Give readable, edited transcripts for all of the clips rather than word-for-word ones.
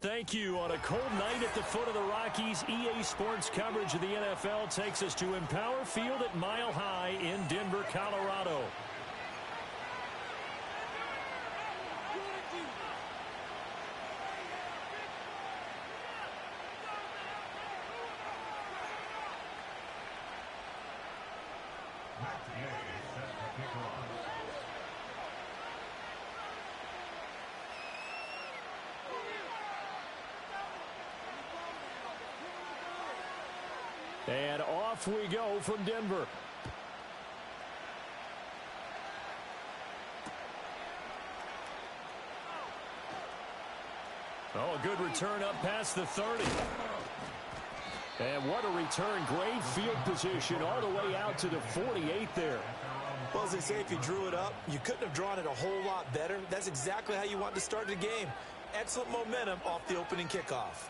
Thank you. On a cold night at the foot of the Rockies, EA Sports coverage of the NFL takes us to Empower Field at Mile High in Denver, Colorado. And off we go from Denver. Oh, a good return up past the 30. And what a return. Great field position all the way out to the 48 there. Well, as they say, if you drew it up, you couldn't have drawn it a whole lot better. That's exactly how you want to start the game. Excellent momentum off the opening kickoff.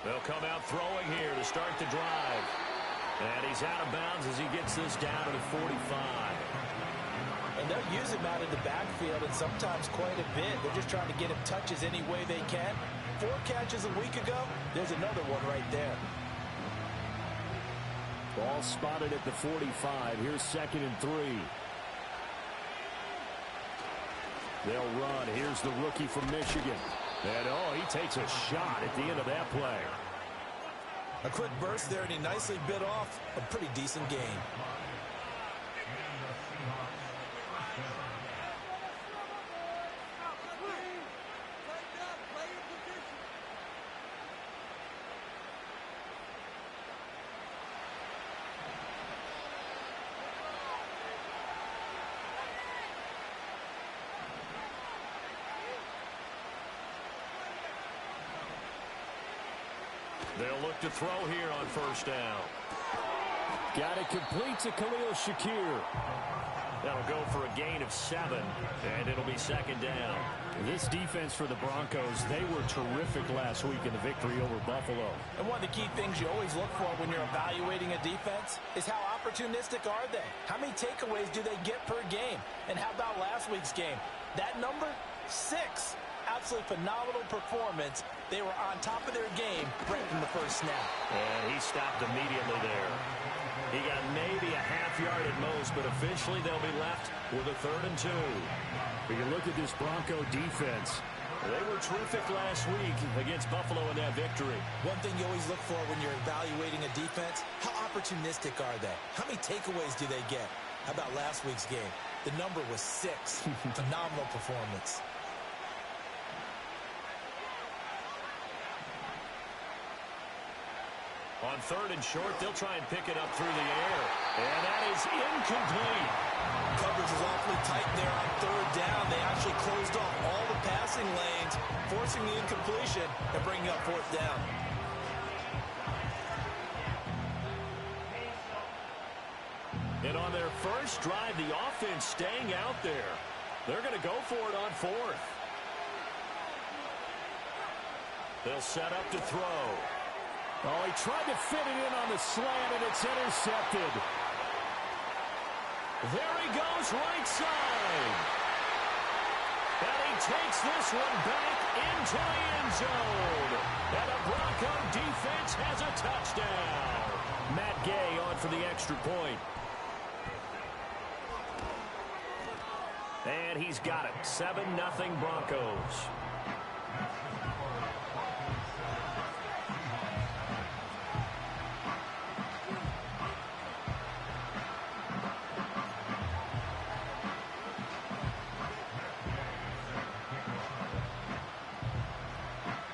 They'll come out throwing here to start the drive. And he's out of bounds as he gets this down to the 45. And they'll use him out in the backfield, and sometimes quite a bit. They're just trying to get him touches any way they can. 4 catches a week ago. There's another one right there. Ball spotted at the 45. Here's 2nd and 3. They'll run. Here's the rookie from Michigan. And, oh, he takes a shot at the end of that play. A quick burst there, and he nicely bit off a pretty decent gain. They'll look to throw here on 1st down. Got it complete to Khalil Shakir. That'll go for a gain of 7, and it'll be 2nd down. This defense for the Broncos, they were terrific last week in the victory over Buffalo. And one of the key things you always look for when you're evaluating a defense is how opportunistic are they? How many takeaways do they get per game? And how about last week's game? That number, 6. Absolutely phenomenal performance. They were on top of their game right from the first snap. And he stopped immediately there. He got maybe a half yard at most, but officially they'll be left with a 3rd and 2. But you look at this Bronco defense. They were terrific last week against Buffalo in that victory. One thing you always look for when you're evaluating a defense, how opportunistic are they? How many takeaways do they get? How about last week's game? The number was 6. Phenomenal performance. On 3rd and short, they'll try and pick it up through the air. And that is incomplete. Coverage is awfully tight there on 3rd down. They actually closed off all the passing lanes, forcing the incompletion and bringing up 4th down. And on their first drive, the offense staying out there. They're going to go for it on 4th. They'll set up to throw. Oh, he tried to fit it in on the slant, and it's intercepted. There he goes, right side. And he takes this one back into the end zone. And the Bronco defense has a touchdown. Matt Gay on for the extra point. And he's got it. 7-0 Broncos.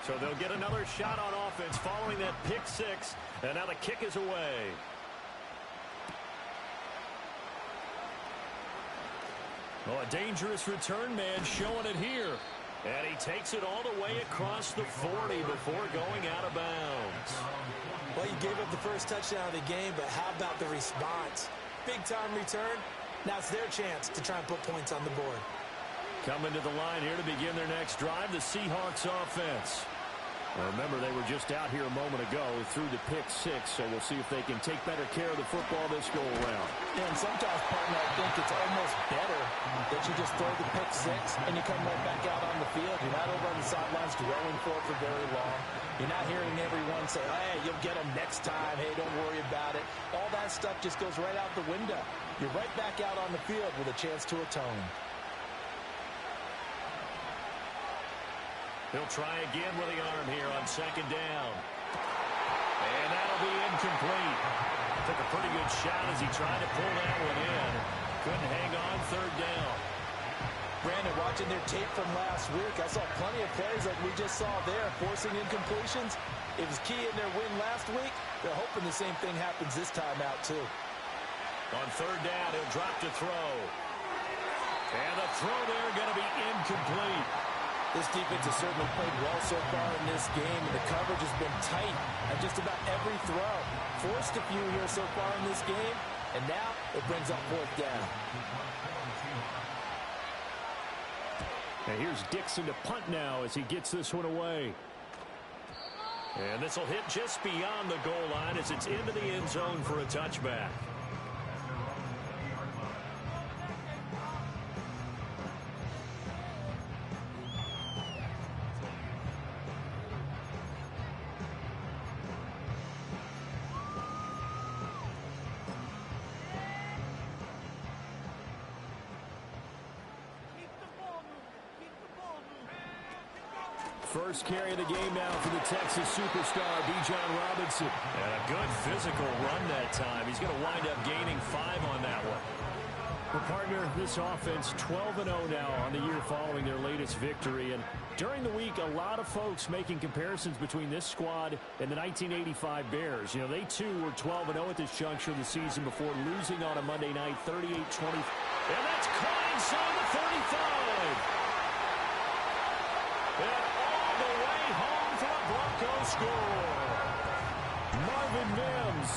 So they'll get another shot on offense following that pick 6. And now the kick is away. Oh, a dangerous return man showing it here. And he takes it all the way across the 40 before going out of bounds. Well, you gave up the first touchdown of the game, but how about the response? Big-time return. Now it's their chance to try and put points on the board. Coming to the line here to begin their next drive, the Seahawks offense. Remember, they were just out here a moment ago through the pick six, so we'll see if they can take better care of the football this go-around. Yeah, and sometimes, partner, I think it's almost better that you just throw the pick six and you come right back out on the field. You're not over on the sidelines dwelling for it for very long. You're not hearing everyone say, hey, you'll get them next time. Hey, don't worry about it. All that stuff just goes right out the window. You're right back out on the field with a chance to atone. He'll try again with the arm here on second down. And that'll be incomplete. Took a pretty good shot as he tried to pull that one in. Couldn't hang on third down. Brandon, watching their tape from last week, I saw plenty of plays like we just saw there, forcing incompletions. It was key in their win last week. They're hoping the same thing happens this time out, too. On third down, he'll drop to throw. And the throw there going to be incomplete. This defense has certainly played well so far in this game, and the coverage has been tight on just about every throw. Forced a few here so far in this game, and now it brings up fourth down. And here's Dixon to punt now as he gets this one away. And this will hit just beyond the goal line as it's into the end zone for a touchback. First carry of the game now for the Texas superstar, Bijan Robinson. And a good physical run that time. He's going to wind up gaining 5 on that one. Well, partner, this offense 12-0 now on the year following their latest victory. And during the week, a lot of folks making comparisons between this squad and the 1985 Bears. You know, they too were 12-0 at this juncture of the season before losing on a Monday night 38-20. And that's caught inside the 35. And all the way home for a Broncos score. Marvin Mims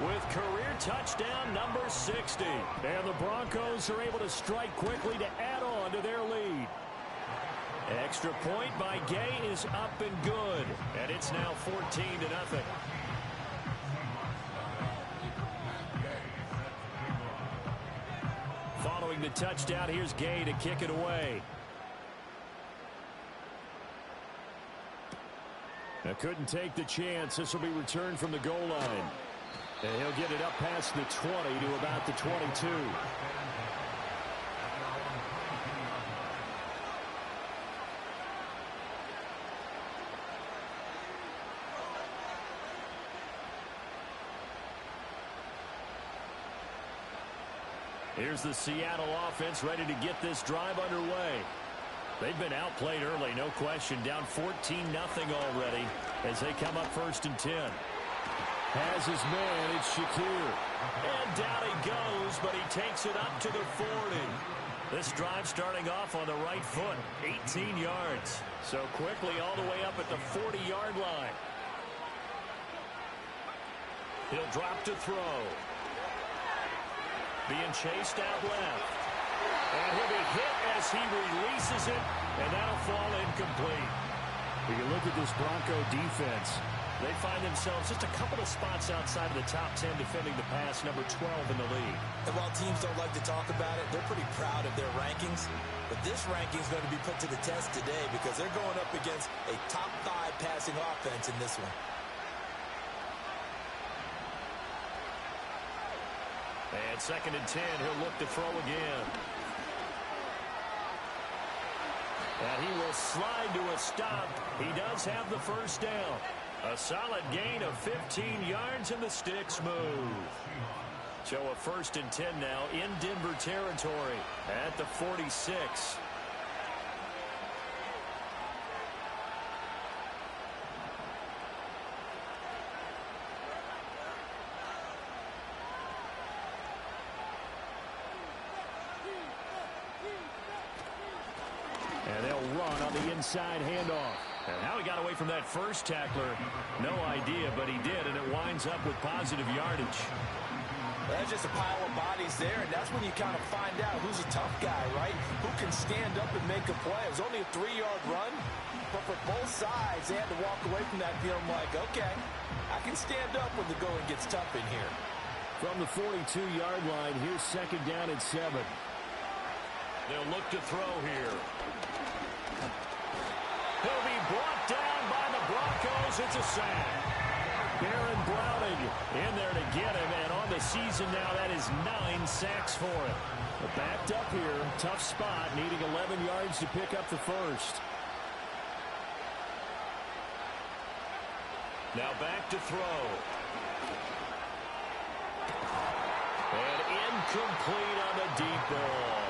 with career touchdown number 60. And the Broncos are able to strike quickly to add on to their lead. Extra point by Gay is up and good. And it's now 14-0. Following the touchdown, here's Gay to kick it away. Couldn't take the chance. This will be returned from the goal line. And he'll get it up past the 20 to about the 22. Here's the Seattle offense ready to get this drive underway. They've been outplayed early, no question. Down 14-0 already as they come up 1st and 10. Has his man, it's Shakir. And down he goes, but he takes it up to the 40. This drive starting off on the right foot, 18 yards. So quickly all the way up at the 40-yard line. He'll drop to throw. Being chased out left. And he'll be hit as he releases it, and that'll fall incomplete. When you look at this Bronco defense, they find themselves just a couple of spots outside of the top 10 defending the pass, number 12 in the league. And while teams don't like to talk about it, they're pretty proud of their rankings. But this ranking is going to be put to the test today because they're going up against a top 5 passing offense in this one. And 2nd and 10, he'll look to throw again. And he will slide to a stop. He does have the first down. A solid gain of 15 yards, and the sticks move. So a 1st and 10 now in Denver territory at the 46. And they'll run on the inside handoff. And how he got away from that first tackler, no idea, but he did, and it winds up with positive yardage. That's just a pile of bodies there, and that's when you kind of find out who's a tough guy, right? Who can stand up and make a play. It was only a 3-yard run, but for both sides, they had to walk away from that feeling like, okay, I can stand up when the going gets tough in here. From the 42-yard line, here's second down and 7. They'll look to throw here. He'll be brought down by the Broncos. It's a sack. Baron Browning in there to get him, and on the season now, that is 9 sacks for him. But backed up here, tough spot, needing 11 yards to pick up the first. Now back to throw. And incomplete on the deep ball.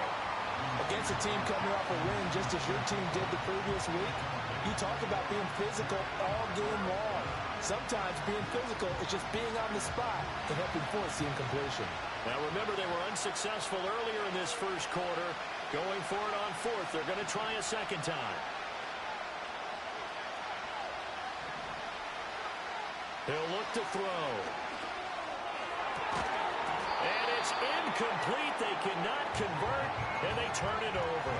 Against a team coming off a win just as your team did the previous week, you talk about being physical all game long. Sometimes being physical is just being on the spot and helping force the incompletion. Now remember, they were unsuccessful earlier in this first quarter. Going for it on fourth. They're going to try a second time. He'll look to throw. And it's incomplete. They cannot convert, and they turn it over.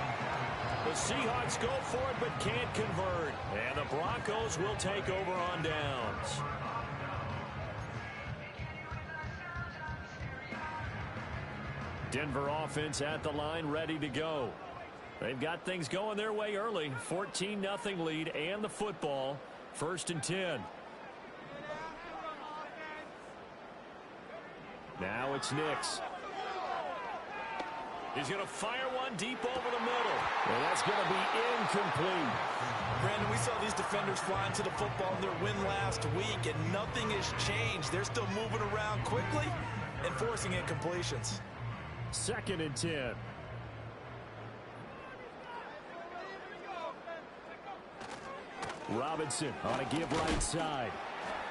The Seahawks go for it but can't convert. And the Broncos will take over on downs. Denver offense at the line, ready to go. They've got things going their way early. 14-0 lead and the football. 1st and 10. Now it's Nix. He's going to fire one deep over the middle. And that's going to be incomplete. Brandon, we saw these defenders flying to the football in their win last week, and nothing has changed. They're still moving around quickly and forcing incompletions. 2nd and 10. Robinson on a give right side.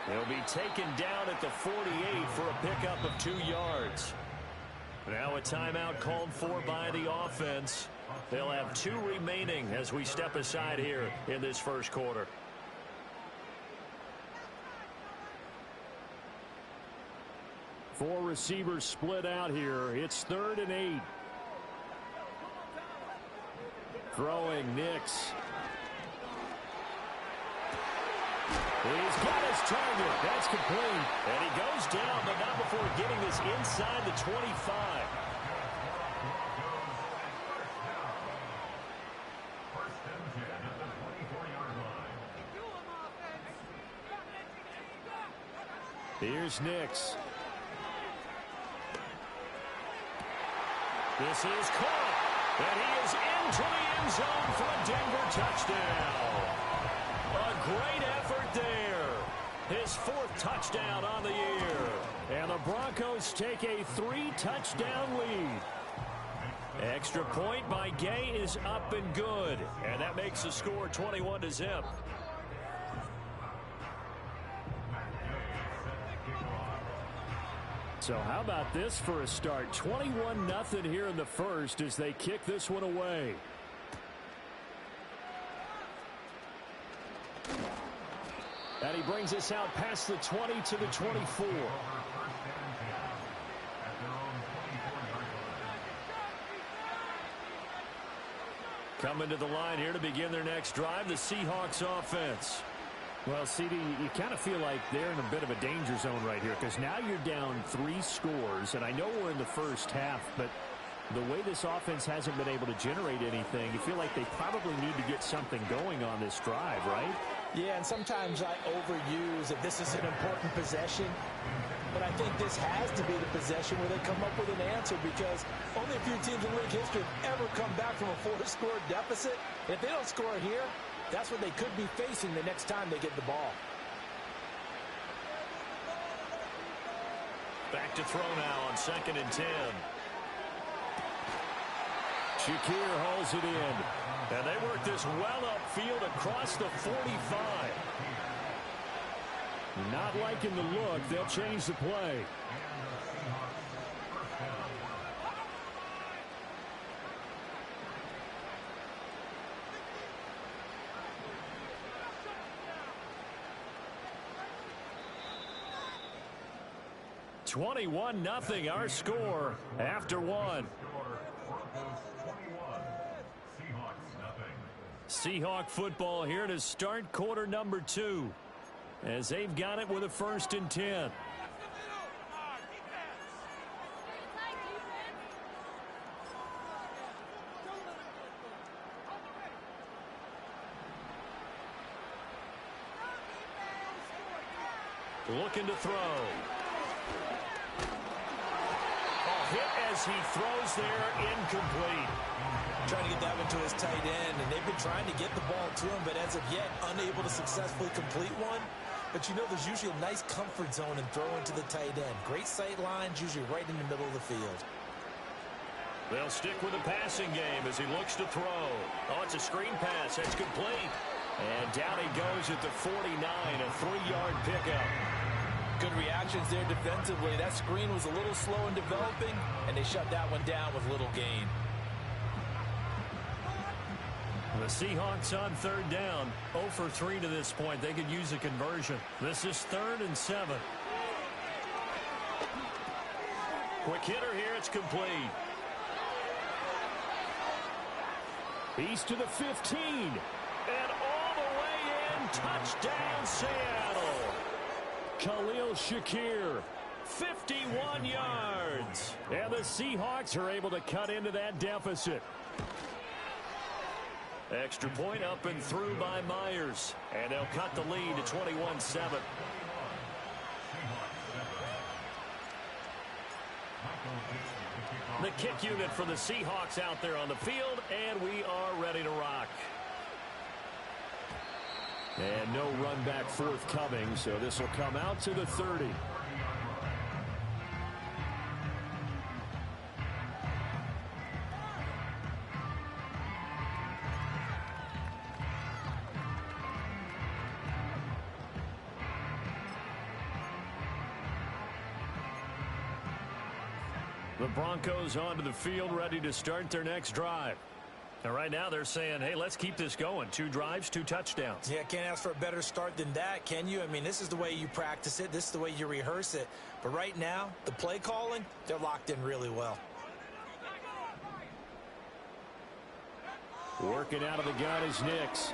He'll be taken down at the 48 for a pickup of 2 yards. Now a timeout called for by the offense. They'll have 2 remaining as we step aside here in this first quarter. Four receivers split out here. It's 3rd and 8. Throwing Nix. He's got his target. That's complete. And he goes down, but not before getting this inside the 25. Here's Nix. This is caught. And he is into the end zone for a Denver touchdown. A great effort there. His 4th touchdown on the year. And the Broncos take a 3-touchdown lead. Extra point by Gay is up and good. And that makes the score 21-0. So how about this for a start? 21-0 here in the first as they kick this one away. And he brings us out past the 20 to the 24. Coming to the line here to begin their next drive, the Seahawks offense. Well, CD, you kind of feel like they're in a bit of a danger zone right here because now you're down 3 scores, and I know we're in the first half, but the way this offense hasn't been able to generate anything, you feel like they probably need to get something going on this drive, right? Yeah, and sometimes I overuse that this is an important possession, but I think this has to be the possession where they come up with an answer because only a few teams in league history have ever come back from a 4-score deficit. If they don't score here, that's what they could be facing the next time they get the ball. Back to throw now on 2nd and 10. Shakir hauls it in. And they work this well upfield across the 45. Not liking the look. They'll change the play. (21-0) our score after 1. Seahawk football here to start quarter number 2, as they've got it with a 1st and 10. Looking to throw. Hit as he throws there, incomplete. Trying to get that one to his tight end, and they've been trying to get the ball to him, but as of yet, unable to successfully complete one. But you know, there's usually a nice comfort zone in throwing to the tight end. Great sight lines, usually right in the middle of the field. They'll stick with the passing game as he looks to throw. Oh, it's a screen pass. That's complete. And down he goes at the 49, a 3-yard pickup. Good reactions there defensively. That screen was a little slow in developing, and they shut that one down with little gain. The Seahawks on 3rd down. 0 for 3 to this point. They could use a conversion. This is 3rd and 7. Quick hitter here. It's complete. He's to the 15. And all the way in. Touchdown, Seattle. Khalil Shakir, 51 yards. And the Seahawks are able to cut into that deficit. Extra point up and through by Myers. And they'll cut the lead to 21-7. The kick unit for the Seahawks out there on the field, and we are ready to rock. And no run back forthcoming, so this will come out to the 30. The Broncos onto the field, ready to start their next drive. And right now they're saying, hey, let's keep this going. 2 drives, 2 touchdowns. Yeah, can't ask for a better start than that, can you? I mean, this is the way you practice it. This is the way you rehearse it. But right now, the play calling, they're locked in really well. Working out of the gun is Nix.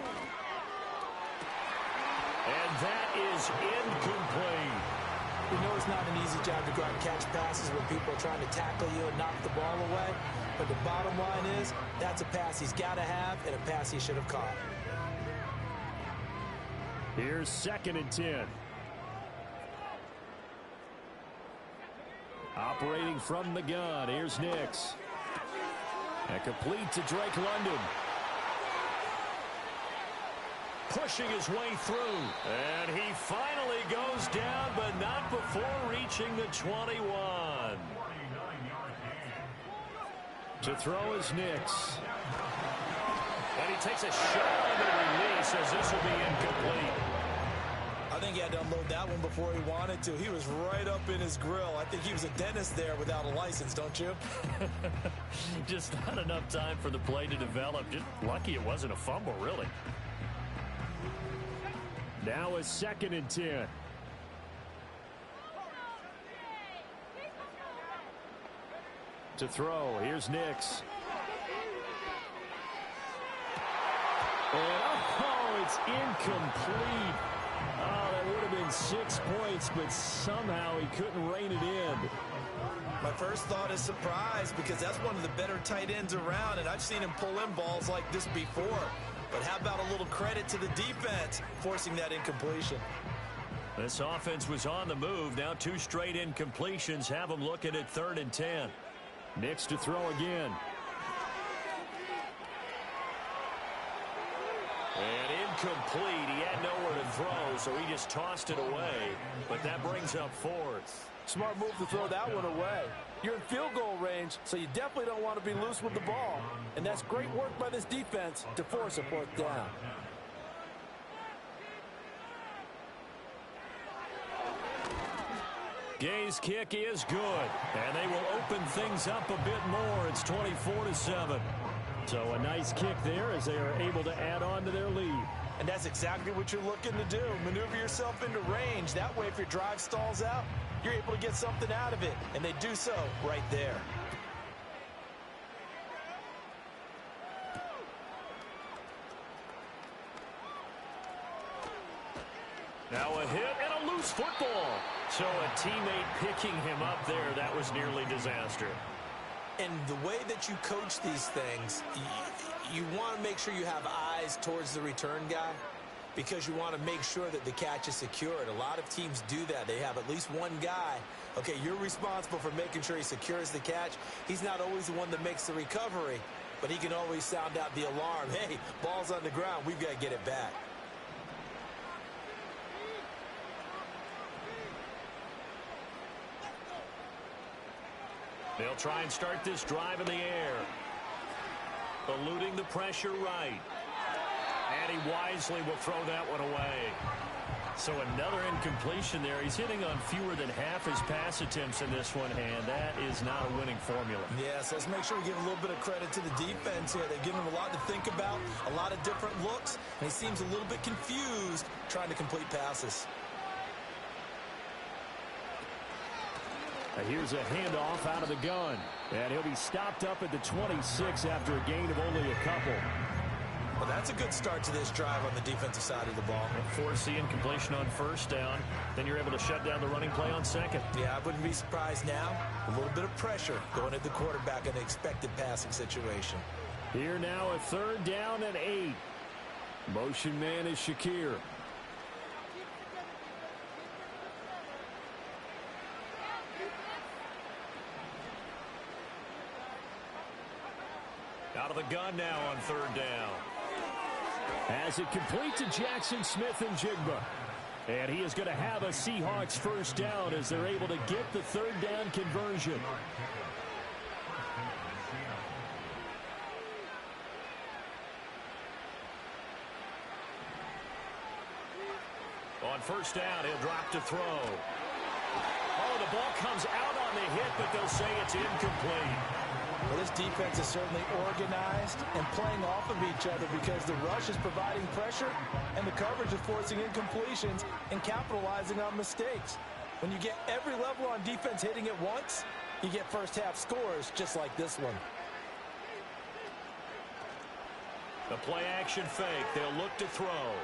And that is incomplete. We know it's not an easy job to go out and catch passes when people are trying to tackle you and knock the ball away. But the bottom line is, that's a pass he's got to have and a pass he should have caught. Here's 2nd and 10. Operating from the gun, here's Nix. And complete to Drake London. Pushing his way through. And he finally goes down, but not before reaching the 21. To throw is Nix. And he takes a shot on the release as this will be incomplete. I think he had to unload that one before he wanted to. He was right up in his grill. I think he was a dentist there without a license, don't you? Just not enough time for the play to develop. Just lucky it wasn't a fumble, really. Now a 2nd and 10. To throw, here's Nix. And oh, it's incomplete. Oh, that would have been 6 points, but somehow he couldn't rein it in. My first thought is surprise, because that's one of the better tight ends around, and I've seen him pull in balls like this before. But how about a little credit to the defense forcing that incompletion? This offense was on the move. Now 2 straight incompletions have them looking at 3rd and 10. Nix to throw again. And incomplete. He had nowhere to throw, so he just tossed it away. But that brings up 4th. Smart move to throw that one away. You're in field goal range, so you definitely don't want to be loose with the ball. And that's great work by this defense to force a 4th down. Gay's kick is good, and they will open things up a bit more. It's 24-7. So a nice kick there as they are able to add on to their lead. And that's exactly what you're looking to do. Maneuver yourself into range. That way, if your drive stalls out, you're able to get something out of it. And they do so right there. Now a hit and a loose football. So a teammate picking him up there, that was nearly disaster. And the way that you coach these things, you want to make sure you have eyes towards the return guy because you want to make sure that the catch is secured. A lot of teams do that. They have at least one guy. Okay, you're responsible for making sure he secures the catch. He's not always the one that makes the recovery, but he can always sound out the alarm. Hey, ball's on the ground. We've got to get it back. They'll try and start this drive in the air. Eluding the pressure right. And he wisely will throw that one away. So another incompletion there. He's hitting on fewer than half his pass attempts in this one, and that is not a winning formula. Yes, let's make sure we give a little bit of credit to the defense here. They've given him a lot to think about, a lot of different looks, and he seems a little bit confused trying to complete passes. Here's a handoff out of the gun. And he'll be stopped up at the 26 after a gain of only a couple. Well, that's a good start to this drive on the defensive side of the ball. Force the incompletion on first down. Then you're able to shut down the running play on second. Yeah, I wouldn't be surprised now. A little bit of pressure going at the quarterback in the expected passing situation. Here now a third down and 8. Motion man is Shakir. Out of the gun now on third down. As it complete to Jackson Smith-Njigba. And he is going to have a Seahawks first down as they're able to get the third down conversion. On first down, he'll drop to throw. Oh, the ball comes out on the hit, but they'll say it's incomplete. Well, this defense is certainly organized and playing off of each other because the rush is providing pressure and the coverage is forcing incompletions and capitalizing on mistakes. When you get every level on defense hitting at once, you get first half scores just like this one. The play action fake. They'll look to throw.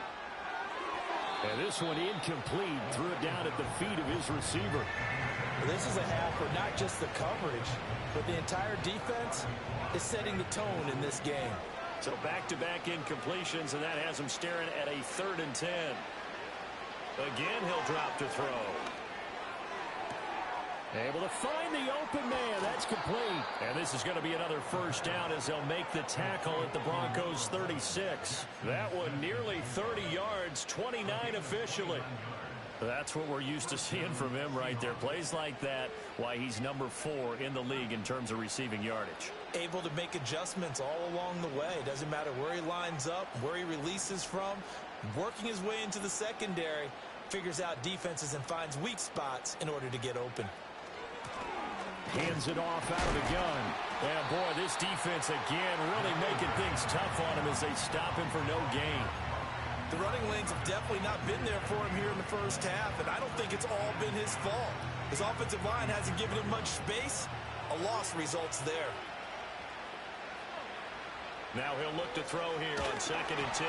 And this one incomplete. Threw it down at the feet of his receiver. Well, this is a half where not just the coverage, but the entire defense is setting the tone in this game. So back-to-back incompletions, and that has him staring at a 3rd and 10. Again, he'll drop to throw. Able to find the open man. That's complete. And this is going to be another first down as they'll make the tackle at the Broncos 36. That one nearly 30 yards, 29 officially. That's what we're used to seeing from him right there. Plays like that, why he's number 4 in the league in terms of receiving yardage. Able to make adjustments all along the way. Doesn't matter where he lines up, where he releases from. Working his way into the secondary, figures out defenses and finds weak spots in order to get open. Hands it off out of the gun. And boy, this defense again really making things tough on him as they stop him for no gain. The running lanes have definitely not been there for him here in the first half, and I don't think it's all been his fault. His offensive line hasn't given him much space. A loss results there. Now he'll look to throw here on 2nd and 10.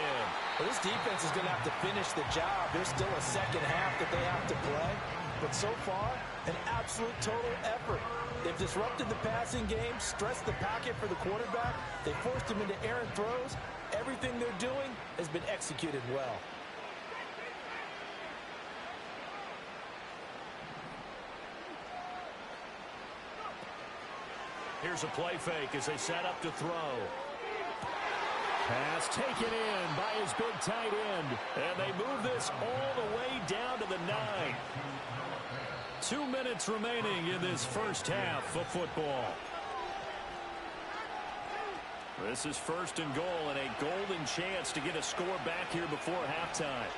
Well, this defense is going to have to finish the job. There's still a second half that they have to play. But so far, an absolute total effort. They've disrupted the passing game, stressed the pocket for the quarterback. They forced him into errant throws. Everything they're doing has been executed well. Here's a play fake as they set up to throw. Pass taken in by his big tight end. And they move this all the way down to the 9. 2 minutes remaining in this first half of football. This is 1st and goal and a golden chance to get a score back here before halftime.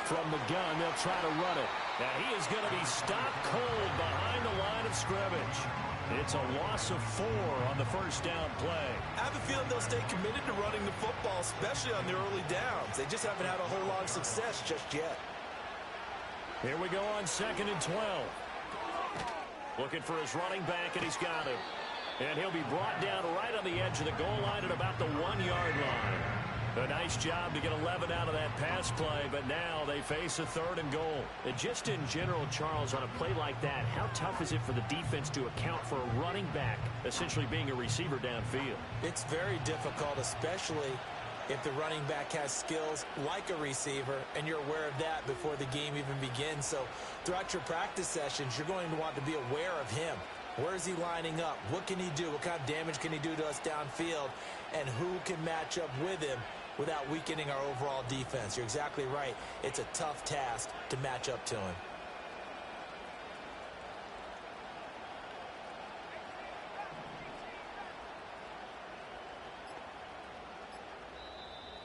From the gun, they'll try to run it. Now he is going to be stopped cold behind the line of scrimmage. It's a loss of 4 on the first down play. I have a feeling they'll stay committed to running the football, especially on the early downs. They just haven't had a whole lot of success just yet. Here we go on 2nd and 12. Looking for his running back, and he's got him. And he'll be brought down right on the edge of the goal line at about the 1-yard line. A nice job to get 11 out of that pass play, but now they face a 3rd and goal. And just in general, Charles, on a play like that, how tough is it for the defense to account for a running back essentially being a receiver downfield? It's very difficult, especially if the running back has skills like a receiver, and you're aware of that before the game even begins. So throughout your practice sessions, you're going to want to be aware of him. Where is he lining up? What can he do? What kind of damage can he do to us downfield? And who can match up with him without weakening our overall defense? You're exactly right. It's a tough task to match up to him.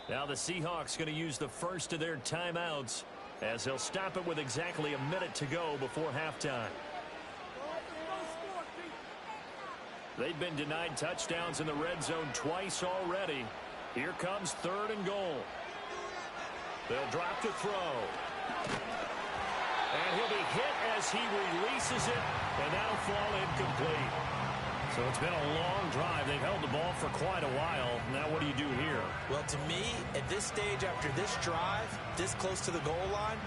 Now the Seahawks going to use the first of their timeouts as they'll stop it with exactly a minute to go before halftime. They've been denied touchdowns in the red zone twice already. Here comes 3rd and goal. They'll drop to throw. And he'll be hit as he releases it, and that'll fall incomplete. So it's been a long drive. They've held the ball for quite a while. Now what do you do here? Well, to me, at this stage after this drive, this close to the goal line,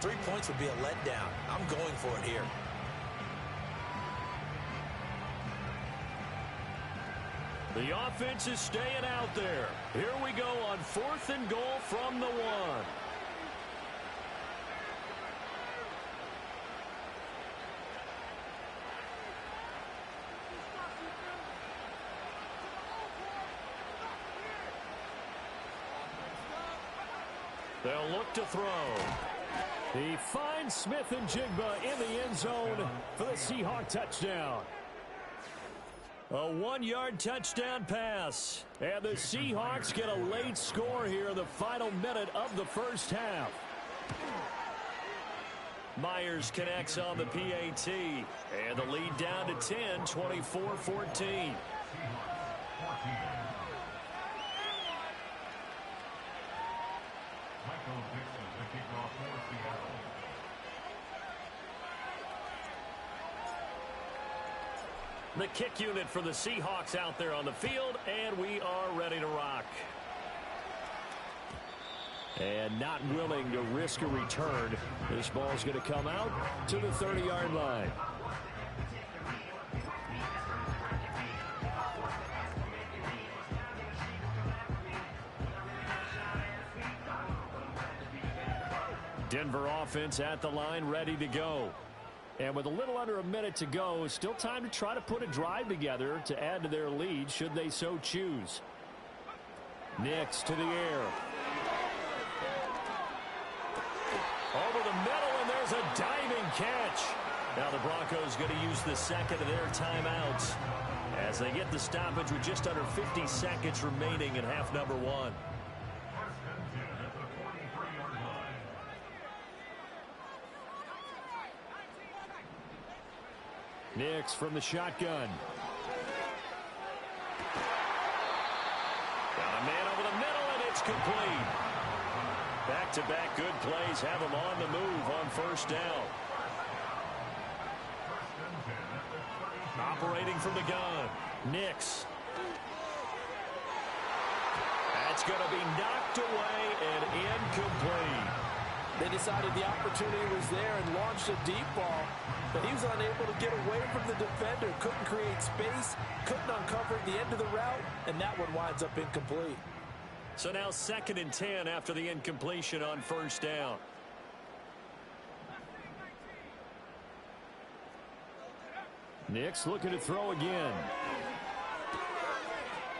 3 points would be a letdown. I'm going for it here. The offense is staying out there. Here we go on 4th and goal from the 1. They'll look to throw. He finds Smith and Jigba in the end zone for the Seahawk touchdown. A 1-yard touchdown pass. And the Seahawks get a late score here in the final minute of the first half. Myers connects on the PAT. And the lead down to 10, 24-14. The kick unit for the Seahawks out there on the field, and we are ready to rock. And not willing to risk a return. This ball's going to come out to the 30-yard line. Denver offense at the line, ready to go. And with a little under a minute to go, still time to try to put a drive together to add to their lead should they so choose. Nix to the air. Over the middle, and there's a diving catch. Now the Broncos going to use the second of their timeouts as they get the stoppage with just under 50 seconds remaining in half number 1. Nix from the shotgun. Got a man over the middle, and it's complete. Back-to-back good plays have him on the move on first down. Operating from the gun. Nix. That's going to be knocked away and incomplete. They decided the opportunity was there and launched a deep ball, but he was unable to get away from the defender, couldn't create space, couldn't uncover the end of the route, and that one winds up incomplete. So now 2nd and 10 after the incompletion on first down. Nix looking to throw again.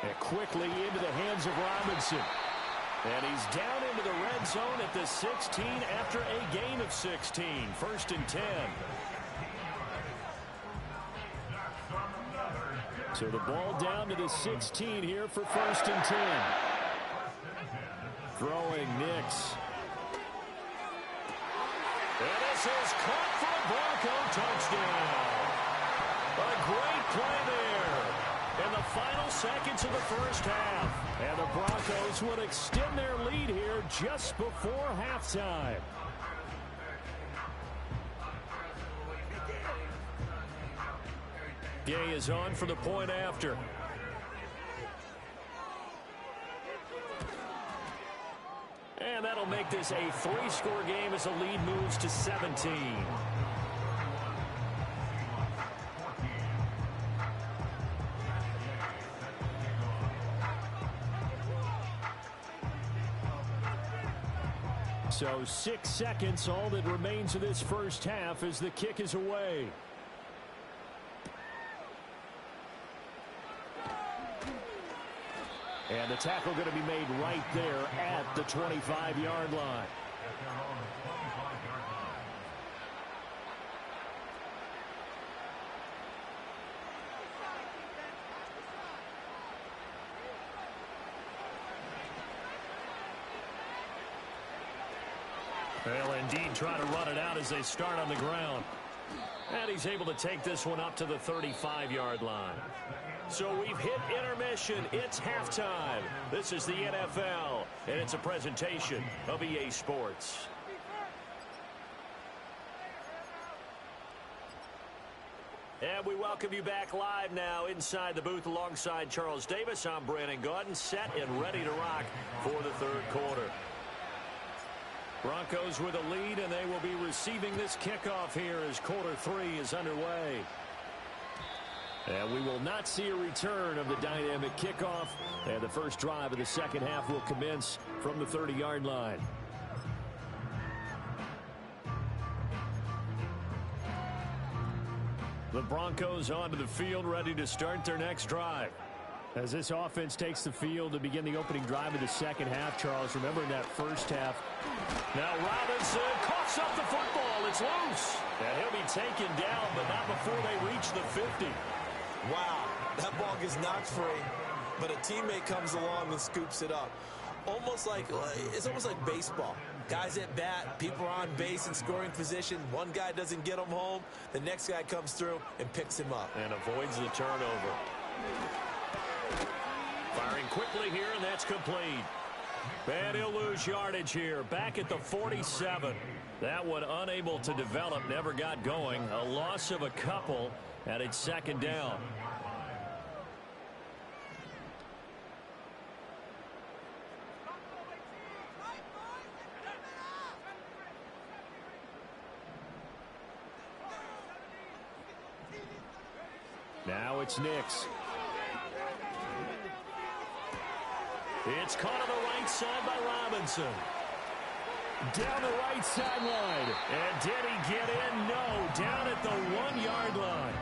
And quickly into the hands of Robinson. And he's down into the red zone at the 16 after a gain of 16. 1st and 10. So the ball down to the 16 here for 1st and 10. Throwing Nix. And this is caught for a Bronco touchdown. A great play there in the final seconds of the first half. And the Broncos would extend their lead here just before halftime. Gay is on for the point after. And that'll make this a 3-score game as the lead moves to 17. So 6 seconds, all that remains of this first half as the kick is away. And the tackle going to be made right there at the 25-yard line. They'll indeed try to run it out as they start on the ground. And he's able to take this one up to the 35-yard line. So we've hit intermission. It's halftime. This is the NFL, and it's a presentation of EA Sports. And we welcome you back live now inside the booth alongside Charles Davis. I'm Brandon Gaudin, set and ready to rock for the third quarter. Broncos with a lead, and they will be receiving this kickoff here as quarter 3 is underway. And we will not see a return of the dynamic kickoff. And the first drive of the second half will commence from the 30-yard line. The Broncos onto the field, ready to start their next drive. As this offense takes the field to begin the opening drive of the second half, Charles, remember in that first half. Now Robinson coughs up the football. It's loose. And he'll be taken down, but not before they reach the 50. Wow, that ball gets knocked free, but a teammate comes along and scoops it up. It's almost like baseball. Guys at bat, people are on base in scoring position. One guy doesn't get him home. The next guy comes through and picks him up. And avoids the turnover. Firing quickly here, and that's complete. And he'll lose yardage here. Back at the 47. That one unable to develop, never got going. A loss of a couple, and it's second down. Now it's Nix. It's caught on the right side by Robinson. Down the right sideline. And did he get in? No. Down at the 1-yard line.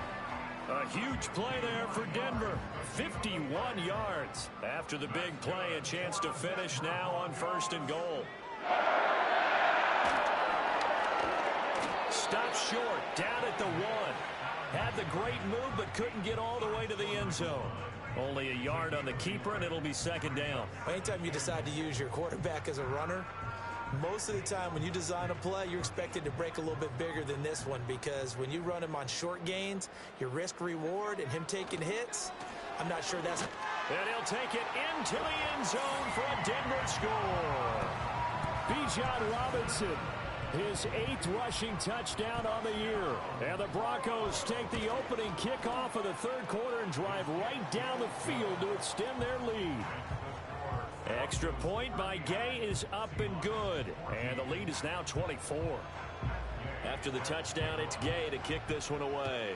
A huge play there for Denver. 51 yards. After the big play, a chance to finish now on 1st and goal. Stopped short. Down at the 1. Had the great move, but couldn't get all the way to the end zone. Only a yard on the keeper, and it'll be second down. Anytime you decide to use your quarterback as a runner, most of the time when you design a play, you're expected to break a little bit bigger than this one, because when you run him on short gains, your risk-reward and him taking hits, I'm not sure that's... And he'll take it into the end zone for a Denver score. Bijan Robinson, his 8th rushing touchdown on the year. And the Broncos take the opening kickoff of the third quarter and drive right down the field to extend their lead. Extra point by Gay is up and good. And the lead is now 24. After the touchdown, it's Gay to kick this one away.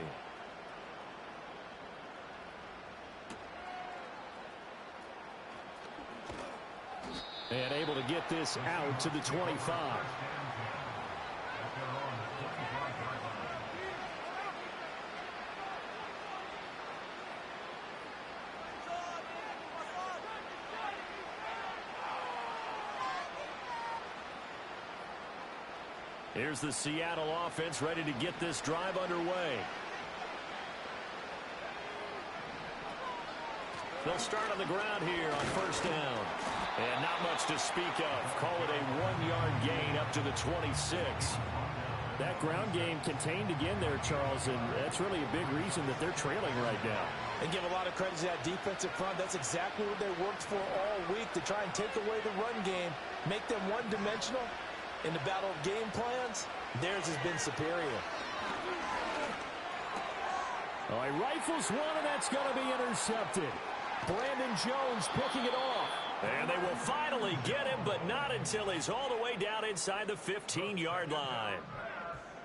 And able to get this out to the 25. Here's the Seattle offense ready to get this drive underway. They'll start on the ground here on 1st down. And not much to speak of. Call it a 1-yard gain up to the 26. That ground game contained again there, Charles, and that's really a big reason that they're trailing right now. And give a lot of credit to that defensive front. That's exactly what they worked for all week, to try and take away the run game, make them one-dimensional. In the battle of game plans, theirs has been superior. Oh, he rifles one, and that's going to be intercepted. Brandon Jones picking it off. And they will finally get him, but not until he's all the way down inside the 15-yard line.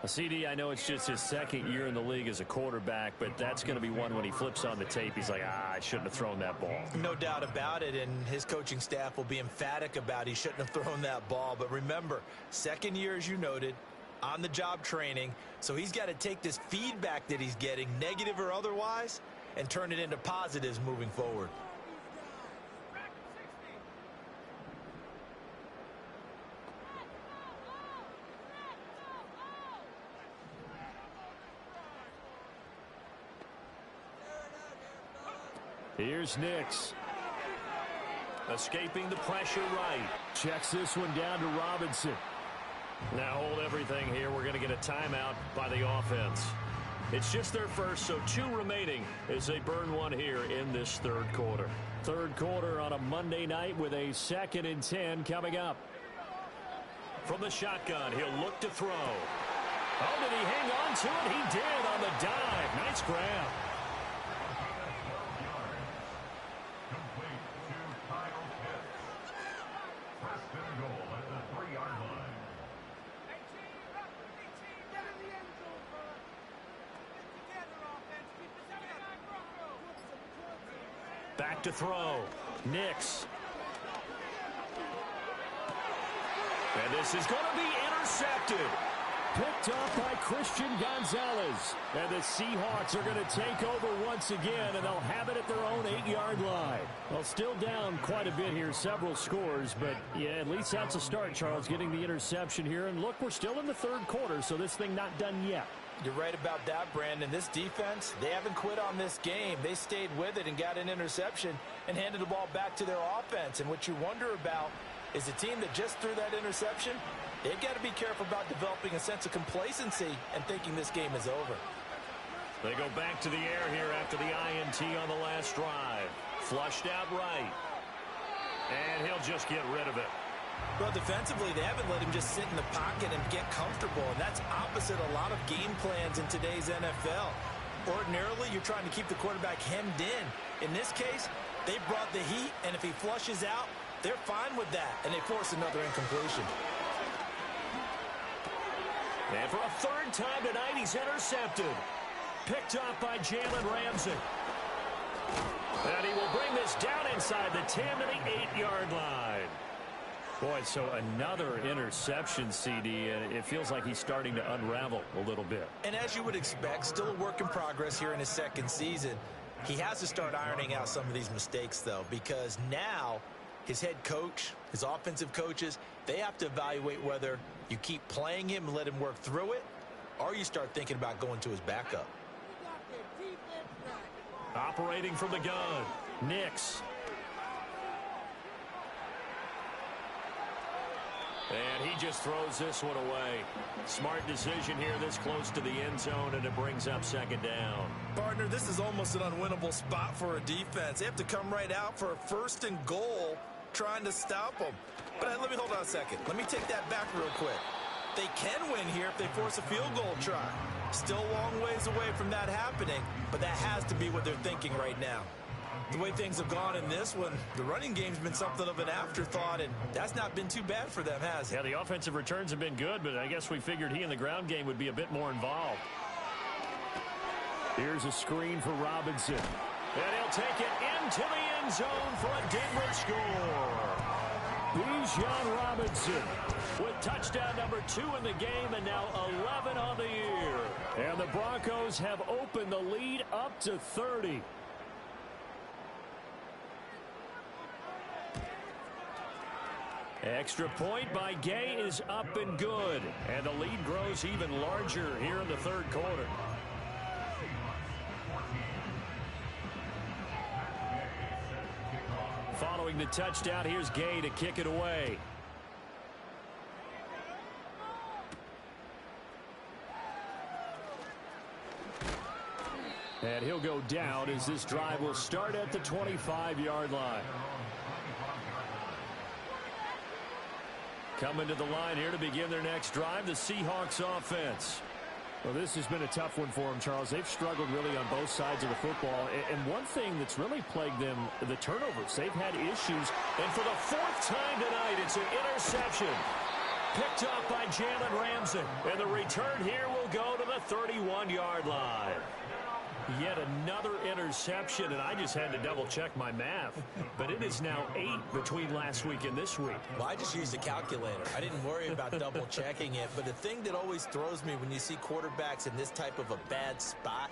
CD, I know it's just his second year in the league as a quarterback, but that's going to be one when he flips on the tape. He's like, I shouldn't have thrown that ball. No doubt about it, and his coaching staff will be emphatic about he shouldn't have thrown that ball. But remember, second year, as you noted, on-the-job training, so he's got to take this feedback that he's getting, negative or otherwise, and turn it into positives moving forward. Here's Nix. Escaping the pressure right. Checks this one down to Robinson. Now hold everything here. We're going to get a timeout by the offense. It's just their first, so 2 remaining as they burn one here in this third quarter. Third quarter on a Monday night with a 2nd and 10 coming up. From the shotgun, he'll look to throw. Oh, did he hang on to it? He did on the dive. Nice grab. Back to throw. Nix. And this is going to be intercepted. Picked up by Christian Gonzalez. And the Seahawks are going to take over once again, and they'll have it at their own 8-yard line. Well, still down quite a bit here, several scores, but yeah, at least that's a start, Charles, getting the interception here. And look, we're still in the third quarter, so this thing not done yet. You're right about that, Brandon. This defense, they haven't quit on this game. They stayed with it and got an interception and handed the ball back to their offense. And what you wonder about is a team that just threw that interception, they've got to be careful about developing a sense of complacency and thinking this game is over. They go back to the air here after the INT on the last drive. Flushed out right. And he'll just get rid of it. Well, defensively, they haven't let him just sit in the pocket and get comfortable, and that's opposite a lot of game plans in today's NFL. Ordinarily, you're trying to keep the quarterback hemmed in. In this case, they brought the heat, and if he flushes out, they're fine with that, and they force another incompletion. And for a third time tonight, he's intercepted. Picked up by Jalen Ramsey. And he will bring this down inside the 10 to the 8-yard line. Boy, so another interception, CD, and it feels like he's starting to unravel a little bit. And as you would expect, still a work in progress here in his second season. He has to start ironing out some of these mistakes, though, because now his head coach, his offensive coaches, they have to evaluate whether you keep playing him and let him work through it, or you start thinking about going to his backup. Operating from the gun, Nix. And he just throws this one away. Smart decision here this close to the end zone, and it brings up second down. Partner, this is almost an unwinnable spot for a defense. They have to come right out for a 1st and goal trying to stop them. But let me hold on a second. Let me take that back real quick. They can win here if they force a field goal try. Still a long ways away from that happening, but that has to be what they're thinking right now. The way things have gone in this one, the running game's been something of an afterthought, and that's not been too bad for them, has it? Yeah, the offensive returns have been good, but I guess we figured he in the ground game would be a bit more involved. Here's a screen for Robinson. And he'll take it into the end zone for a Denver score. Bijan Robinson with touchdown number 2 in the game, and now 11 on the year. And the Broncos have opened the lead up to 30. Extra point by Gay is up and good. And the lead grows even larger here in the third quarter. Following the touchdown, here's Gay to kick it away. And he'll go down as this drive will start at the 25-yard line. Coming to the line here to begin their next drive, the Seahawks offense. Well, this has been a tough one for them, Charles. They've struggled really on both sides of the football. And one thing that's really plagued them, the turnovers. They've had issues. And for the fourth time tonight, it's an interception. Picked up by Jalen Ramsey. And the return here will go to the 31-yard line. Yet another interception, and I just had to double-check my math. But it is now 8 between last week and this week. Well, I just used a calculator. I didn't worry about double-checking it. But the thing that always throws me when you see quarterbacks in this type of a bad spot,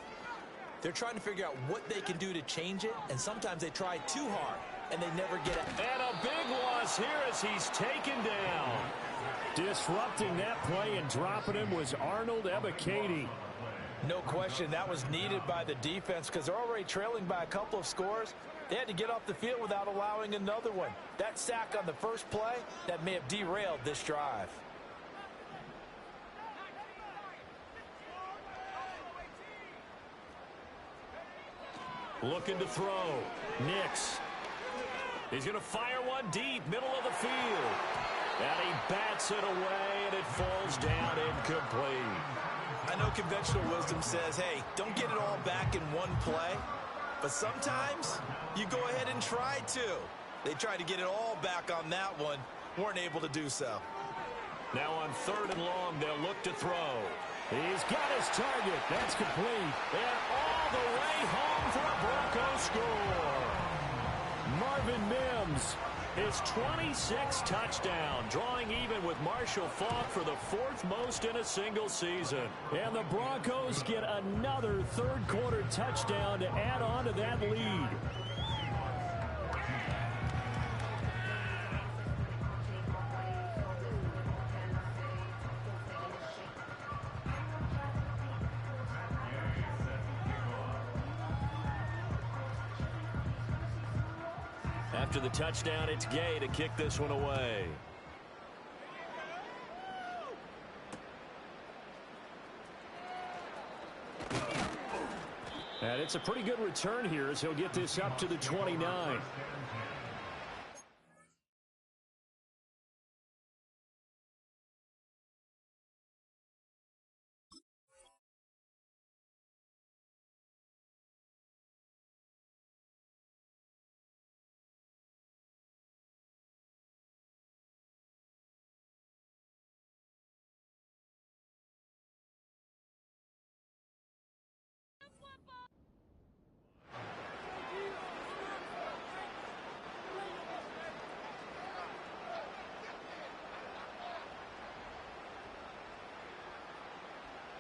they're trying to figure out what they can do to change it, and sometimes they try too hard, and they never get it. And a big loss here as he's taken down. Disrupting that play and dropping him was Arnold Ebiketie. No question, that was needed by the defense because they're already trailing by a couple of scores. They had to get off the field without allowing another one. That sack on the first play, that may have derailed this drive. Looking to throw. Nix. He's going to fire one deep, middle of the field. And he bats it away, and it falls down incomplete. I know conventional wisdom says, hey, don't get it all back in one play. But sometimes you go ahead and try to. They tried to get it all back on that one. Weren't able to do so. Now on 3rd and long, they'll look to throw. He's got his target. That's complete. And all the way home for a Bronco score. Marvin Mims, his 26th touchdown, drawing even with Marshall Faulk for the 4th most in a single season. And the Broncos get another third-quarter touchdown to add on to that lead. After the touchdown, it's Gay to kick this one away. And it's a pretty good return here as he'll get this up to the 29.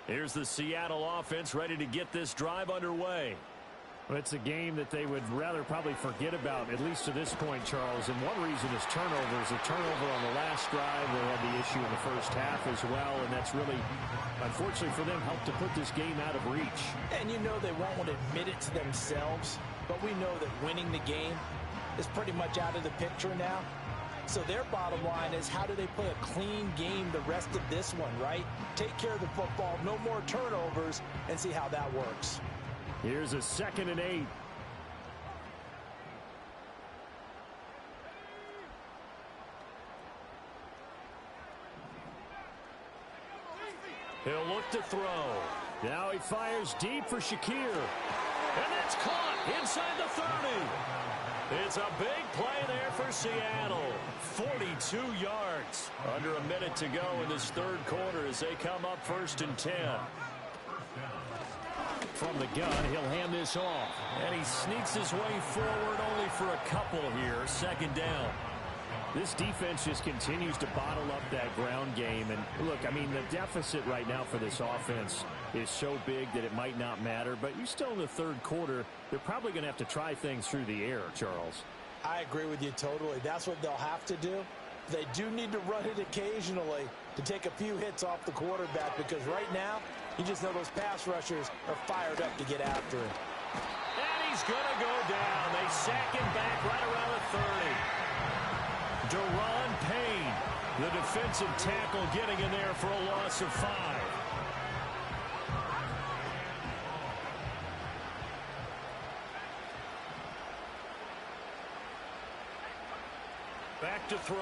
Here's the Seattle offense ready to get this drive underway. Well, it's a game that they would rather probably forget about, at least to this point, Charles. And one reason is turnovers. A turnover on the last drive. They had the issue in the first half as well, and that's really, unfortunately for them, helped to put this game out of reach. And you know they won't want to admit it to themselves, but we know that winning the game is pretty much out of the picture now. So their bottom line is, how do they play a clean game the rest of this one, right? Take care of the football, no more turnovers, and see how that works. Here's a 2nd and 8. He'll look to throw. Now he fires deep for Shakir. And that's caught inside the 30. It's a big play there for Seattle. 42 yards. Under a minute to go in this third quarter as they come up 1st and 10. From the gun, he'll hand this off. And he sneaks his way forward only for a couple here. 2nd down. This defense just continues to bottle up that ground game. And look, I mean, the deficit right now for this offense is so big that it might not matter. But you're still in the third quarter. They're probably going to have to try things through the air, Charles. I agree with you totally. That's what they'll have to do. They do need to run it occasionally to take a few hits off the quarterback, because right now, you just know those pass rushers are fired up to get after him. And he's going to go down. They sack him back right around the 30. Deron Payne, the defensive tackle, getting in there for a loss of 5. Back to throw.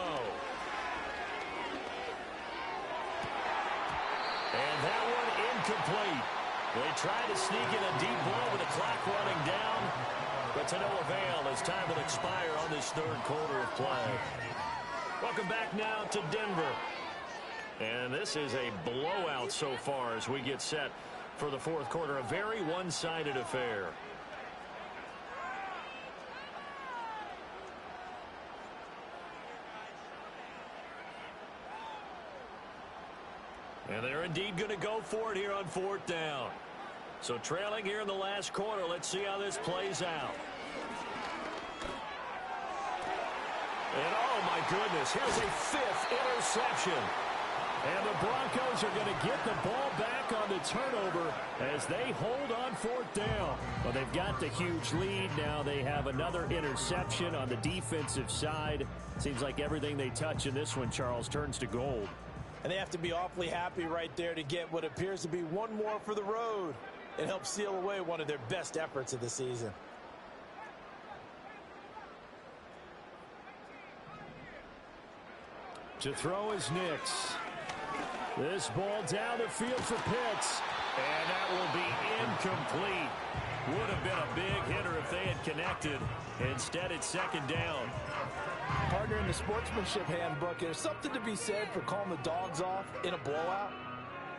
And that one incomplete. They tried to sneak in a deep ball with the clock running down, but to no avail as time will expire on this third quarter of play. Welcome back now to Denver. And this is a blowout so far as we get set for the fourth quarter. A very one-sided affair. And they're indeed going to go for it here on fourth down. So trailing here in the last quarter. Let's see how this plays out. And oh my goodness, here's a fifth interception. And the Broncos are going to get the ball back on the turnover as they hold on fourth down. Well, they've got the huge lead. Now they have another interception on the defensive side. Seems like everything they touch in this one, Charles, turns to gold. And they have to be awfully happy right there to get what appears to be one more for the road. It helps seal away one of their best efforts of the season. To throw is Nix. This ball down the field for Pitts. And that will be incomplete. Would have been a big hitter if they had connected. Instead, it's second down. Partner, in the sportsmanship handbook, there's something to be said for calling the dogs off in a blowout.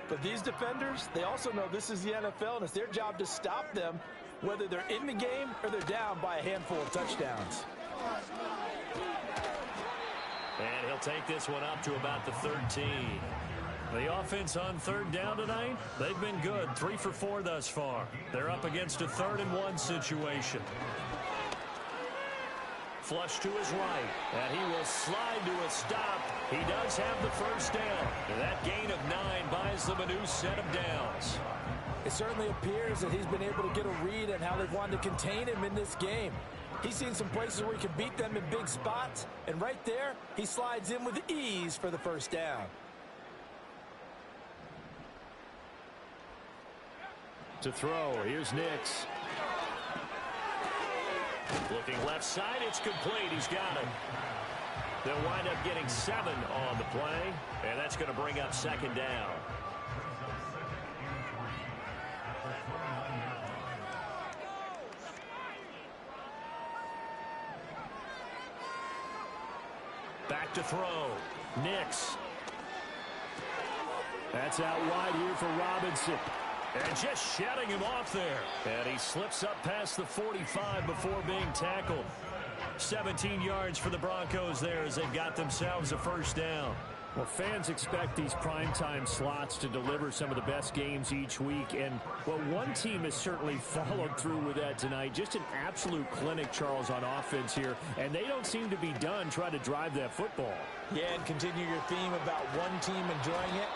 But these defenders, they also know this is the NFL, and it's their job to stop them, whether they're in the game or they're down by a handful of touchdowns. And he'll take this one up to about the 13. The offense on third down tonight, they've been good. 3 for 4 thus far. They're up against a 3rd-and-1 situation. Flush to his right, and he will slide to a stop. He does have the first down. And that gain of 9 buys them a new set of downs. It certainly appears that he's been able to get a read on how they've wanted to contain him in this game. He's seen some places where he can beat them in big spots, and right there, he slides in with ease for the first down. To throw, here's Nix. Looking left side, it's complete. He's got it. They'll wind up getting 7 on the play, and that's going to bring up second down. Back to throw. Nix. That's out wide here for Robinson. And just shutting him off there. And he slips up past the 45 before being tackled. 17 yards for the Broncos there as they've got themselves a first down. Well, fans expect these primetime slots to deliver some of the best games each week. And, well, one team has certainly followed through with that tonight. Just an absolute clinic, Charles, on offense here. And they don't seem to be done trying to drive that football. Yeah, and continue your theme about one team enjoying it.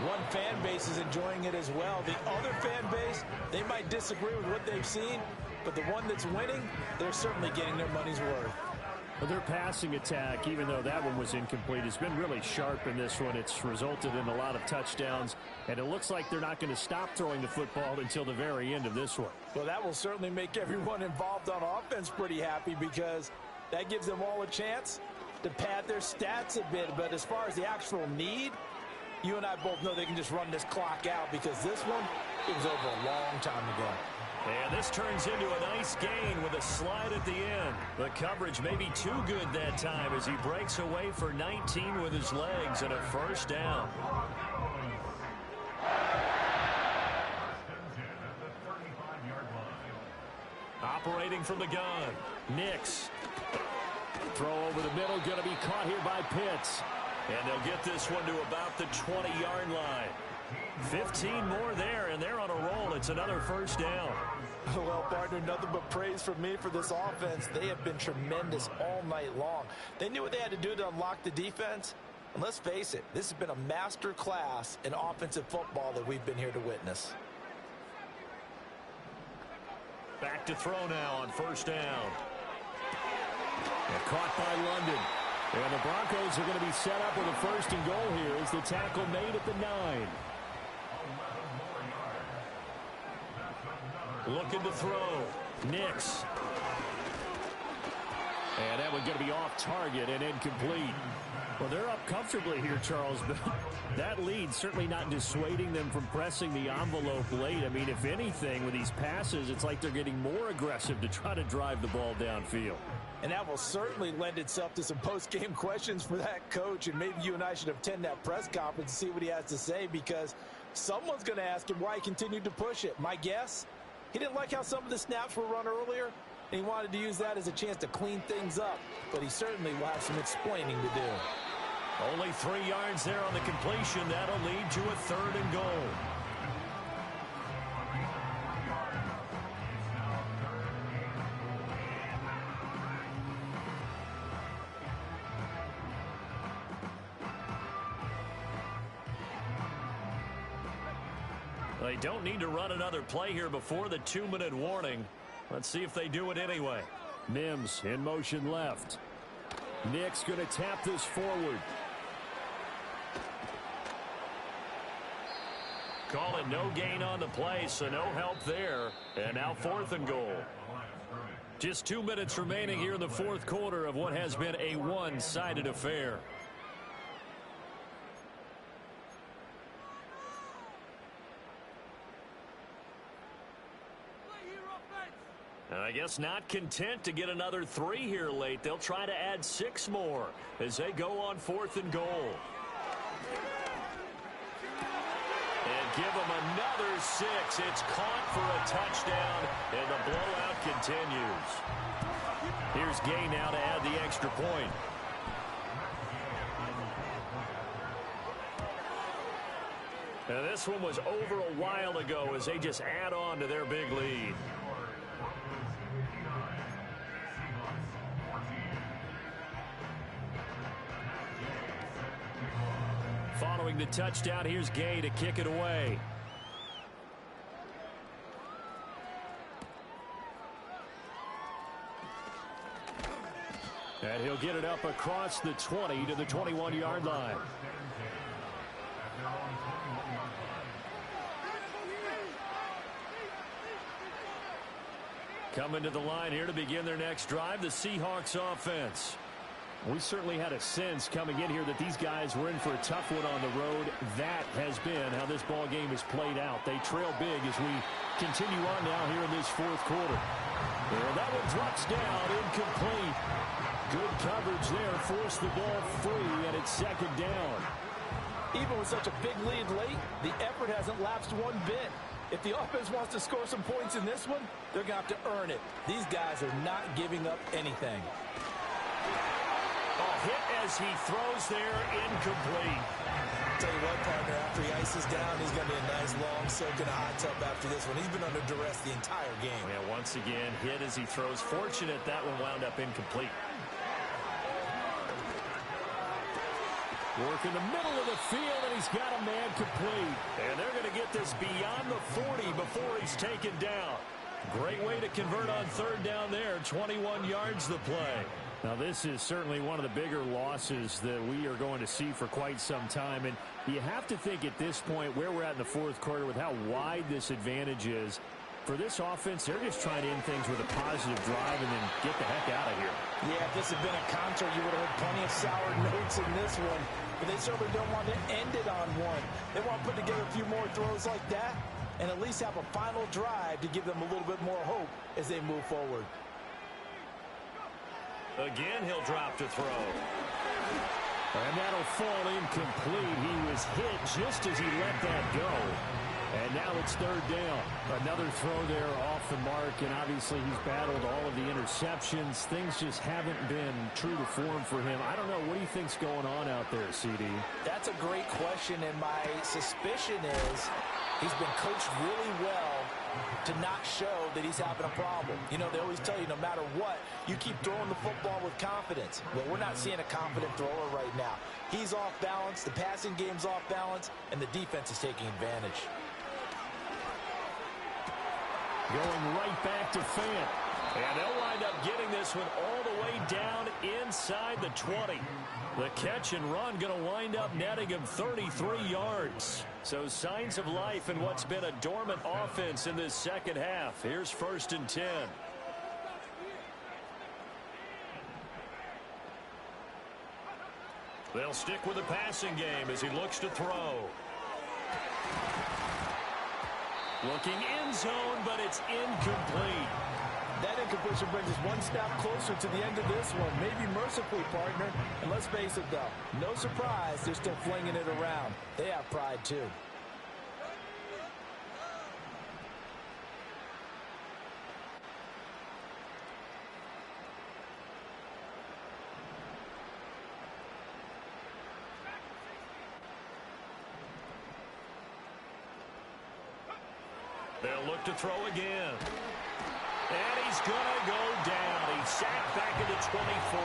One fan base is enjoying it as well. The other fan base, they might disagree with what they've seen, but the one that's winning, they're certainly getting their money's worth. Well, their passing attack, even though that one was incomplete, has been really sharp in this one. It's resulted in a lot of touchdowns, and it looks like they're not going to stop throwing the football until the very end of this one. Well, that will certainly make everyone involved on offense pretty happy because that gives them all a chance to pad their stats a bit. But as far as the actual need, you and I both know they can just run this clock out because this one, it was over a long time ago. And this turns into a nice gain with a slide at the end. The coverage may be too good that time as he breaks away for 19 with his legs and a first down. Operating from the gun, Nix. Throw over the middle, going to be caught here by Pitts. And they'll get this one to about the 20-yard line. 15 more there, and they're on a roll. It's another first down. Well, partner, nothing but praise from me for this offense. They have been tremendous all night long. They knew what they had to do to unlock the defense. And let's face it, this has been a master class in offensive football that we've been here to witness. Back to throw now on first down. And caught by London. And the Broncos are going to be set up with a first and goal here as the tackle made at the 9. Looking to throw. Nix. And that one going to be off target and incomplete. Well, they're up comfortably here, Charles, but that lead certainly not dissuading them from pressing the envelope late. I mean, if anything, with these passes, it's like they're getting more aggressive to try to drive the ball downfield. And that will certainly lend itself to some post-game questions for that coach, and maybe you and I should attend that press conference and see what he has to say, because someone's going to ask him why he continued to push it. My guess, he didn't like how some of the snaps were run earlier, and he wanted to use that as a chance to clean things up, but he certainly will have some explaining to do. Only 3 yards there on the completion. That'll lead to a 3rd and goal. They don't need to run another play here before the 2-minute warning. Let's see if they do it anyway. Mims in motion left. Nick's going to tap this forward. Call it no gain on the play, so no help there. And now 4th and goal. Just 2 minutes remaining here in the 4th quarter of what has been a one-sided affair. And I guess not content to get another 3 here late. They'll try to add 6 more as they go on 4th and goal. And give them another 6. It's caught for a touchdown, and the blowout continues. Here's Gay now to add the extra point. Now this one was over a while ago as they just add on to their big lead. Following the touchdown, here's Gay to kick it away. And he'll get it up across the 20 to the 21-yard line. Coming to the line here to begin their next drive, the Seahawks offense. We certainly had a sense coming in here that these guys were in for a tough one on the road. That has been how this ball game is played out. They trail big as we continue on now here in this 4th quarter. And that one drops down, incomplete. Good coverage there, forced the ball free, and it's 2nd down. Even with such a big lead late, the effort hasn't lapsed one bit. If the offense wants to score some points in this one, they're going to have to earn it. These guys are not giving up anything. Hit as he throws there, incomplete. Tell you what, partner, after he ices down, he's going to be a nice long soak in a hot tub after this one. He's been under duress the entire game. Yeah, once again, hit as he throws. Fortunate that one wound up incomplete. Work in the middle of the field, and he's got a man complete. And they're going to get this beyond the 40 before he's taken down. Great way to convert on 3rd down there. 21 yards the play. Now, this is certainly one of the bigger losses that we are going to see for quite some time. And you have to think at this point where we're at in the 4th quarter with how wide this advantage is. For this offense, they're just trying to end things with a positive drive and then get the heck out of here. Yeah, if this had been a concert, you would have heard plenty of sour notes in this one. But they certainly don't want to end it on one. They want to put together a few more throws like that and at least have a final drive to give them a little bit more hope as they move forward. Again, he'll drop to throw. And that'll fall incomplete. He was hit just as he let that go. And now it's 3rd down. Another throw there off the mark, and obviously he's battled all of the interceptions. Things just haven't been true to form for him. I don't know. What do you think's going on out there, CD? That's a great question, and my suspicion is he's been coached really well to not show that he's having a problem. You know, they always tell you no matter what, you keep throwing the football with confidence. Well, we're not seeing a confident thrower right now. He's off balance, the passing game's off balance, and the defense is taking advantage. Going right back to Fant. And they'll wind up getting this one all the way down inside the 20. The catch and run going to wind up netting him 33 yards. So signs of life in what's been a dormant offense in this 2nd half. Here's 1st and 10. They'll stick with the passing game as he looks to throw. Looking end zone, but it's incomplete. That incompletion brings us one step closer to the end of this one. Maybe mercifully, partner. And let's face it, though, no surprise, they're still flinging it around. They have pride, too. They'll look to throw again. And he's going to go down. He's sacked back at the 24.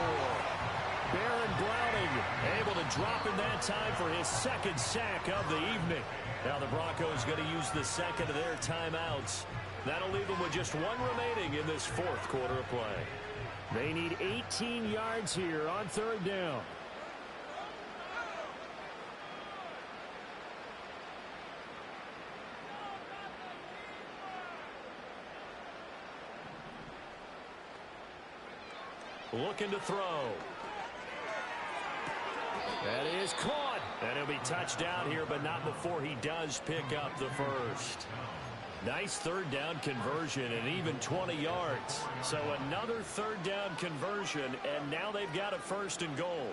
Baron Browning able to drop in that time for his second sack of the evening. Now the Broncos going to use the second of their timeouts. That'll leave them with just one remaining in this fourth quarter of play. They need 18 yards here on third down. Looking to throw. That is caught. And he'll be touched down here, but not before he does pick up the first. Nice third down conversion and even 20 yards. So another third down conversion, and now they've got a first and goal.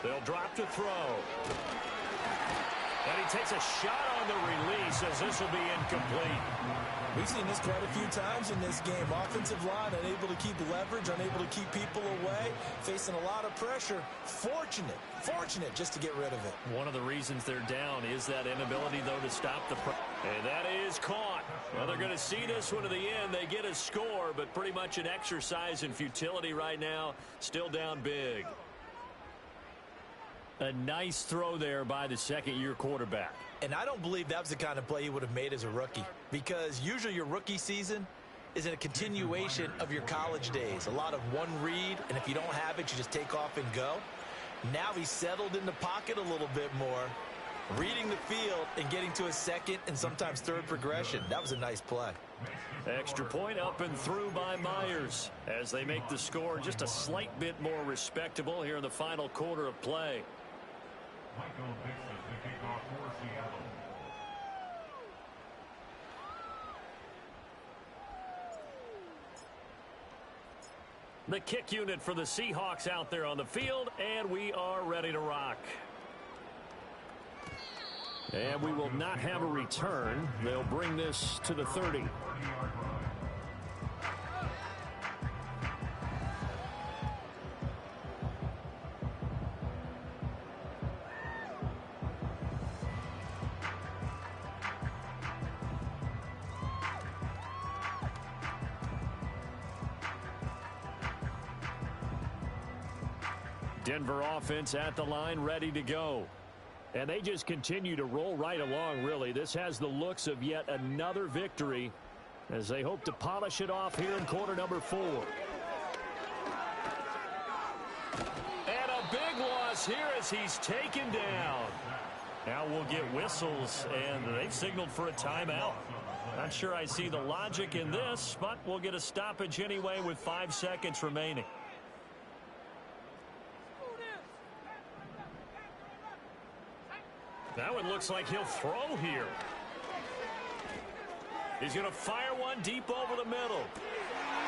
They'll drop to throw. And he takes a shot on the release as this will be incomplete. We've seen this quite a few times in this game. Offensive line unable to keep leverage, unable to keep people away, facing a lot of pressure. Fortunate just to get rid of it. One of the reasons they're down is that inability, though, to stop the pressure. And that is caught. Well, they're going to see this one to the end. They get a score, but pretty much an exercise in futility right now. Still down big. A nice throw there by the second-year quarterback. And I don't believe that was the kind of play he would have made as a rookie, because usually your rookie season is in a continuation of your college days. A lot of one read, and if you don't have it, you just take off and go. Now he's settled in the pocket a little bit more, reading the field and getting to a second and sometimes third progression. That was a nice play. Extra point up and through by Myers as they make the score just a slight bit more respectable here in the final quarter of play. Michael Dixon to kick off for Seattle. The kick unit for the Seahawks out there on the field, and we are ready to rock. And we will not have a return. They'll bring this to the 30. Denver offense at the line, ready to go. And they just continue to roll right along, really. This has the looks of yet another victory as they hope to polish it off here in quarter number 4. And a big loss here as he's taken down. Now we'll get whistles, and they've signaled for a timeout. Not sure I see the logic in this, but we'll get a stoppage anyway with 5 seconds remaining. Now it looks like he'll throw here. He's going to fire one deep over the middle.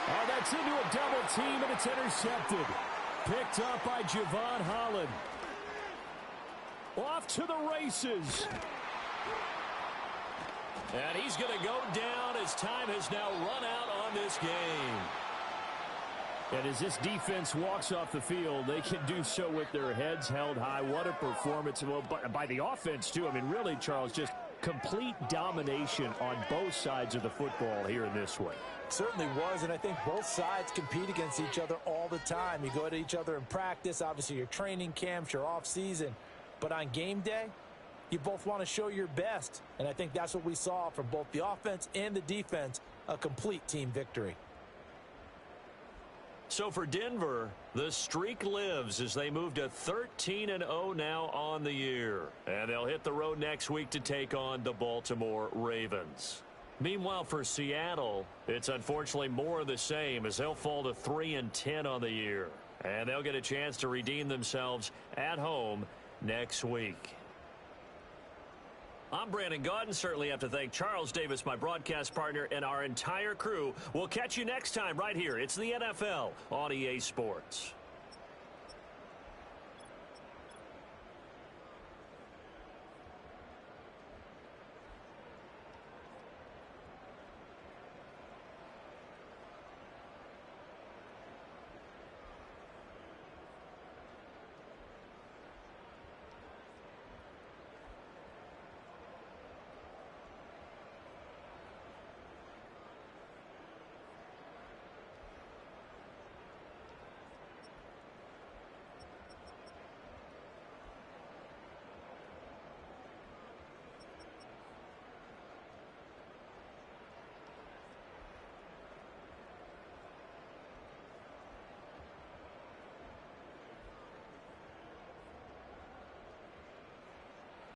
Oh, that's into a double team, and it's intercepted. Picked up by Javon Holland. Off to the races. And he's going to go down as time has now run out on this game. And as this defense walks off the field, they can do so with their heads held high. What a performance. Well, by the offense, too. I mean, really, Charles, just complete domination on both sides of the football here in this one. Certainly was, and I think both sides compete against each other all the time. You go at each other in practice, obviously your training camps, your off-season. But on game day, you both want to show your best. And I think that's what we saw from both the offense and the defense, a complete team victory. So for Denver, the streak lives as they move to 13-0 now on the year. And they'll hit the road next week to take on the Baltimore Ravens. Meanwhile, for Seattle, it's unfortunately more of the same as they'll fall to 3-10 on the year. And they'll get a chance to redeem themselves at home next week. I'm Brandon Gaudin. Certainly have to thank Charles Davis, my broadcast partner, and our entire crew. We'll catch you next time right here. It's the NFL on EA Sports.